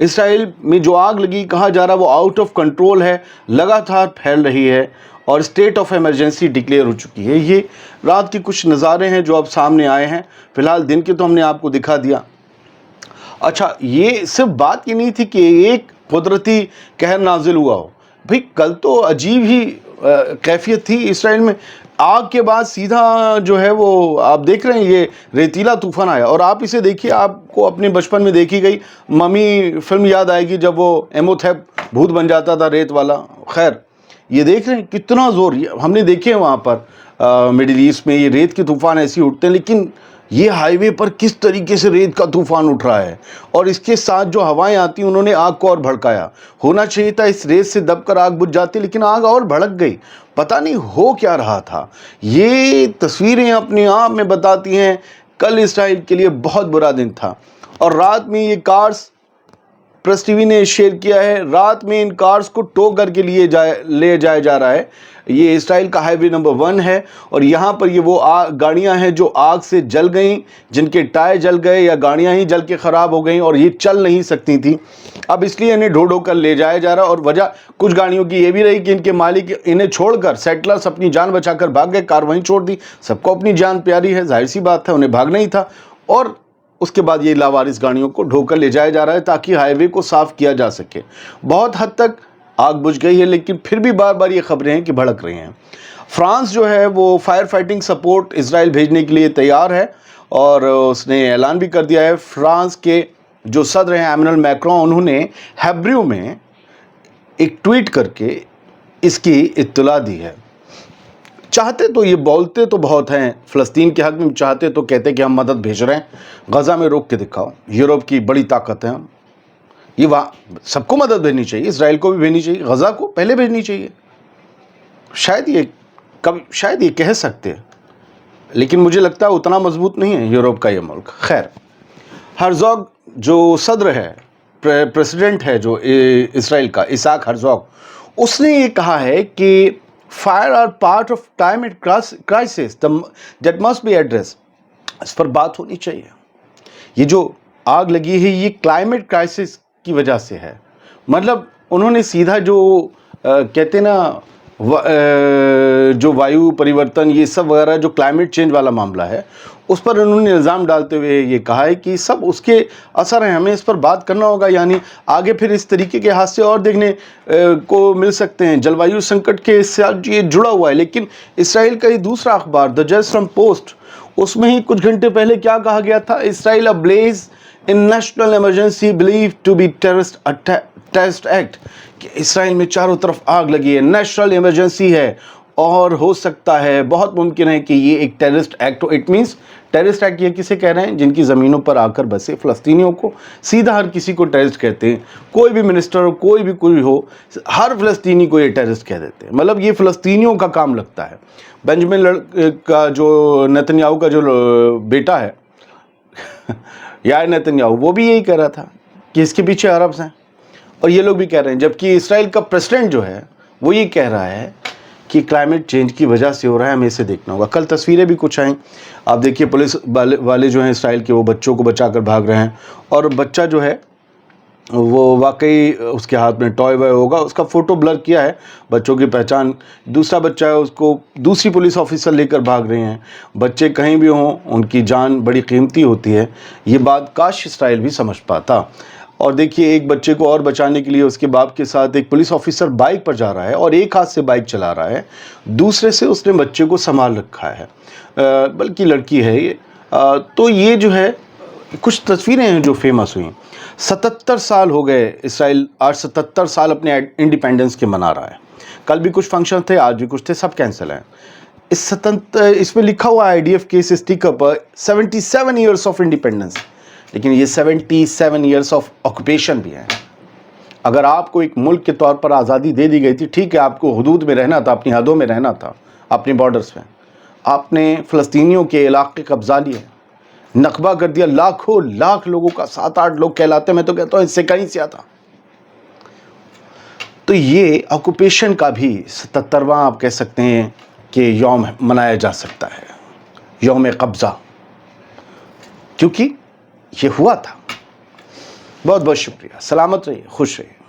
اسرائیل میں جو آگ لگی کہا جا رہا وہ آؤٹ آف کنٹرول ہے, لگاتار پھیل رہی ہے اور اسٹیٹ آف ایمرجنسی ڈکلیئر ہو چکی ہے. یہ رات کے کچھ نظارے ہیں جو اب سامنے آئے ہیں. فی الحال دن کے تو ہم نے آپ کو دکھا دیا. اچھا, یہ صرف بات یہ نہیں تھی کہ ایک قدرتی قہر نازل ہوا ہو. بھئی کل تو عجیب ہی کیفیت تھی اسرائیل میں. آگ کے بعد سیدھا جو ہے وہ آپ دیکھ رہے ہیں یہ ریتیلا طوفان آیا. اور آپ اسے دیکھیے, آپ کو اپنے بچپن میں دیکھی گئی ممی فلم یاد آئے گی جب وہ ایموتھیپ بھوت بن جاتا تھا ریت والا. خیر, یہ دیکھ رہے ہیں کتنا زور, ہم نے دیکھے ہیں وہاں پر مڈل ایسٹ میں یہ ریت کے طوفان ایسے اٹھتے ہیں, لیکن یہ ہائی وے پر کس طریقے سے ریت کا طوفان اٹھ رہا ہے اور اس کے ساتھ جو ہوائیں آتی ہیں انہوں نے آگ کو اور بھڑکایا. ہونا چاہیے تھا اس ریت سے دب کر آگ بجھ جاتی, لیکن آگ اور بھڑک گئی. پتہ نہیں ہو کیا رہا تھا. یہ تصویریں اپنے آپ میں بتاتی ہیں کل اسرائیل کے لیے بہت برا دن تھا. اور رات میں یہ کارز, پریس ٹی وی نے شیئر کیا ہے, رات میں ان کارز کو ٹو کر کے لے جایا جا رہا ہے. یہ اسرائیل کا ہائی وے نمبر 1 ہے اور یہاں پر یہ وہ گاڑیاں ہیں جو آگ سے جل گئیں, جن کے ٹائر جل گئے یا گاڑیاں ہی جل کے خراب ہو گئیں اور یہ چل نہیں سکتی تھیں. اب اس لیے انہیں ڈھو کر لے جایا جا رہا. اور وجہ کچھ گاڑیوں کی یہ بھی رہی کہ ان کے مالک انہیں چھوڑ کر, سیٹلرز اپنی جان بچا کر بھاگ گئے, کار وہیں چھوڑ دی. سب کو اپنی جان پیاری ہے, ظاہر سی بات ہے, انہیں بھاگنا ہی تھا. اور اس کے بعد یہ لاوارث گاڑیوں کو ڈھو کر لے جایا جا رہا ہے تاکہ ہائی وے کو صاف کیا جا سکے. بہت حد تک آگ بجھ گئی ہے, لیکن پھر بھی بار بار یہ خبریں ہیں کہ بھڑک رہی ہیں. فرانس جو ہے وہ فائر فائٹنگ سپورٹ اسرائیل بھیجنے کے لیے تیار ہے اور اس نے اعلان بھی کر دیا ہے. فرانس کے جو صدر ہیں ایمنوئل میکرون, انہوں نے ہیبریو میں ایک ٹویٹ کر کے اس کی اطلاع دی ہے. چاہتے تو یہ بولتے تو بہت ہیں فلسطین کے حق میں, چاہتے تو کہتے کہ ہم مدد بھیج رہے ہیں, غزہ میں روک کے دکھاؤ, یورپ کی بڑی طاقت ہے, یہ وہاں سب کو مدد بھیجنی چاہیے, اسرائیل کو بھی بھیجنی چاہیے, غزہ کو پہلے بھیجنی چاہیے. شاید یہ کہہ سکتے ہیں, لیکن مجھے لگتا ہے اتنا مضبوط نہیں ہے یورپ کا یہ ملک. خیر, ہرزوگ جو صدر ہے, پریسیڈنٹ ہے جو اسرائیل کا, اسحاق ہرزوگ, اس نے یہ کہا ہے کہ fires are part of climate crisis that must be address. اس پر بات ہونی چاہیے. یہ جو آگ لگی ہے یہ کلائمیٹ کرائسس کی وجہ سے ہے. مطلب انہوں نے سیدھا جو کہتے نا جو وایو پریورتن یہ سب وغیرہ جو کلائمیٹ چینج والا معاملہ ہے اس پر انہوں نے الزام ڈالتے ہوئے یہ کہا ہے کہ سب اس کے اثر ہیں, ہمیں اس پر بات کرنا ہوگا. یعنی آگے پھر اس طریقے کے حادثے اور دیکھنے کو مل سکتے ہیں. جلوایو سنکٹ کے ساتھ یہ جڑا ہوا ہے. لیکن اسرائیل کا یہ دوسرا اخبار دا جیروسلم پوسٹ, اس میں ہی کچھ گھنٹے پہلے کیا کہا گیا تھا, Israel ablaze in national emergency believed to be terrorist act, کہ اسرائیل میں چاروں طرف آگ لگی ہے, نیشنل ایمرجنسی ہے اور ہو سکتا ہے, بہت ممکن ہے کہ یہ ایک terrorist act who. It means terrorist act یہ کسے کہہ رہے ہیں, جن کی زمینوں پر آ کر بسے فلسطینیوں کو. سیدھا ہر کسی کو ٹیررسٹ کہتے ہیں, کوئی بھی منسٹر ہو, کوئی بھی کوئی ہو, ہر فلسطینی کو یہ ٹیررسٹ کہہ دیتے ہیں. مطلب یہ فلسطینیوں کا کام لگتا ہے. بنجمن کا جو نیتنیاہو کا جو بیٹا ہے یار نیتنیاہو, وہ بھی یہی کہہ رہا تھا کہ اس کے پیچھے عربز ہیں, اور یہ لوگ بھی کہہ رہے ہیں. جبکہ اسرائیل کا پریسیڈنٹ جو ہے وہ یہ کہہ رہا ہے کہ کلائمیٹ چینج کی وجہ سے ہو رہا ہے, ہمیں اسے دیکھنا ہوگا. کل تصویریں بھی کچھ آئیں, آپ دیکھیے پولیس والے جو ہیں اسرائیل کے, وہ بچوں کو بچا کر بھاگ رہے ہیں, اور بچہ جو ہے وہ واقعی اس کے ہاتھ میں ٹوائے وائے ہوگا, اس کا فوٹو بلر کیا ہے, بچوں کی پہچان. دوسرا بچہ ہے, اس کو دوسری پولیس آفیسر لے کر بھاگ رہے ہیں. بچے کہیں بھی ہوں ان کی جان بڑی قیمتی ہوتی ہے, یہ بات کاش اسرائیل بھی سمجھ پاتا. اور دیکھیے ایک بچے کو اور بچانے کے لیے اس کے باپ کے ساتھ ایک پولیس آفیسر بائک پر جا رہا ہے اور ایک ہاتھ سے بائک چلا رہا ہے, دوسرے سے اس نے بچے کو سنبھال رکھا ہے, بلکہ لڑکی ہے یہ. تو یہ جو ہے کچھ تصویریں ہیں جو فیمس ہوئیں. 77 سال ہو گئے اسرائیل, آج 77 سال اپنے انڈیپینڈنس کے منا رہا ہے. کل بھی کچھ فنکشن تھے, آج بھی کچھ تھے, سب کینسل ہیں. اس میں لکھا ہوا IDF کے اس اسٹیکر پر 77 ایئرس آف انڈیپینڈنس, لیکن یہ 77 ایئرس آف آکوپیشن بھی ہیں. اگر آپ کو ایک ملک کے طور پر آزادی دے دی گئی تھی, ٹھیک ہے آپ کو حدود میں رہنا تھا, اپنی حدوں میں رہنا تھا, اپنی بارڈرز میں, آپ نے فلسطینیوں کے علاقے قبضہ لیے, نقبہ کر دیا, لاکھوں لاکھ لوگوں کا, 7-8 لوگ کہلاتے, میں تو کہتا ہوں اس سے کہیں زیادہ. تو یہ آکوپیشن کا بھی 77واں آپ کہہ سکتے ہیں کہ یوم منایا جا سکتا ہے, یوم قبضہ, کیونکہ یہ ہوا تھا. بہت بہت شکریہ، سلامت رہیے، خوش رہیے.